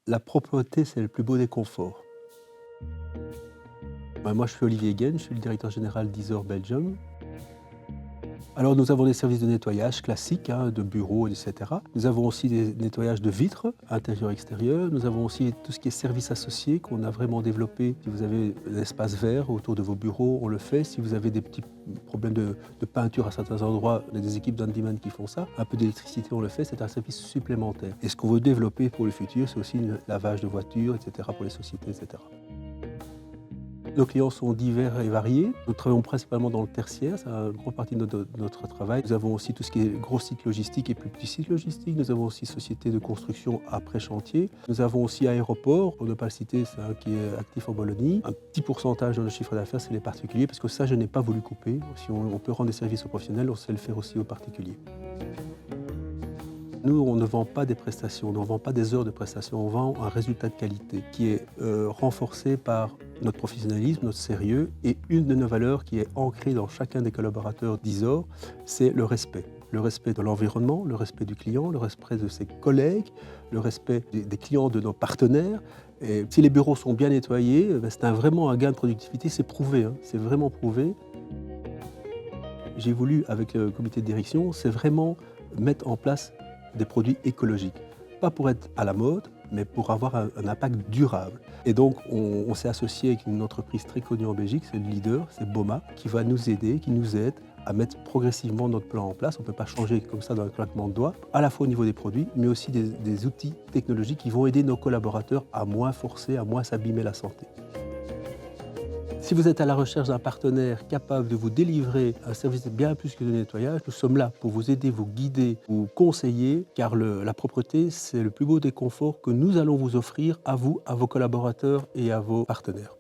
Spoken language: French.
La propreté, c'est le plus beau des conforts. Moi, je suis Olivier Gaine, je suis le directeur général d'Isor Belgium. Alors, nous avons des services de nettoyage classiques, hein, de bureaux, etc. Nous avons aussi des nettoyages de vitres, intérieur-extérieur. Nous avons aussi tout ce qui est services associés qu'on a vraiment développé. Si vous avez un espace vert autour de vos bureaux, on le fait. Si vous avez des petits problèmes de peinture à certains endroits, on a des équipes d'handyman qui font ça. Un peu d'électricité, on le fait. C'est un service supplémentaire. Et ce qu'on veut développer pour le futur, c'est aussi le lavage de voitures, etc., pour les sociétés, etc. Nos clients sont divers et variés. Nous travaillons principalement dans le tertiaire, c'est une grande partie de notre travail. Nous avons aussi tout ce qui est gros sites logistiques et plus petits sites logistiques. Nous avons aussi sociétés de construction après chantier. Nous avons aussi aéroport, pour ne pas le citer, c'est un qui est actif en Bolognie. Un petit pourcentage de notre chiffre d'affaires, c'est les particuliers, parce que ça, je n'ai pas voulu couper. Si on peut rendre des services aux professionnels, on sait le faire aussi aux particuliers. Nous, on ne vend pas des prestations, on ne vend pas des heures de prestations, on vend un résultat de qualité qui est renforcé par notre professionnalisme, notre sérieux, et une de nos valeurs qui est ancrée dans chacun des collaborateurs d'Isor, c'est le respect. Le respect de l'environnement, le respect du client, le respect de ses collègues, le respect des clients de nos partenaires. Et si les bureaux sont bien nettoyés, c'est vraiment un gain de productivité, c'est prouvé, hein, c'est vraiment prouvé. J'ai voulu, avec le comité de direction, c'est vraiment mettre en place des produits écologiques. Pas pour être à la mode, mais pour avoir un impact durable. Et donc, on s'est associé avec une entreprise très connue en Belgique, c'est le leader, c'est Boma, qui va nous aider, qui nous aide à mettre progressivement notre plan en place. On ne peut pas changer comme ça dans un claquement de doigts, à la fois au niveau des produits, mais aussi des outils technologiques qui vont aider nos collaborateurs à moins forcer, à moins s'abîmer la santé. Si vous êtes à la recherche d'un partenaire capable de vous délivrer un service bien plus que de nettoyage, nous sommes là pour vous aider, vous guider, vous conseiller, car la propreté, c'est le plus beau des conforts que nous allons vous offrir à vous, à vos collaborateurs et à vos partenaires.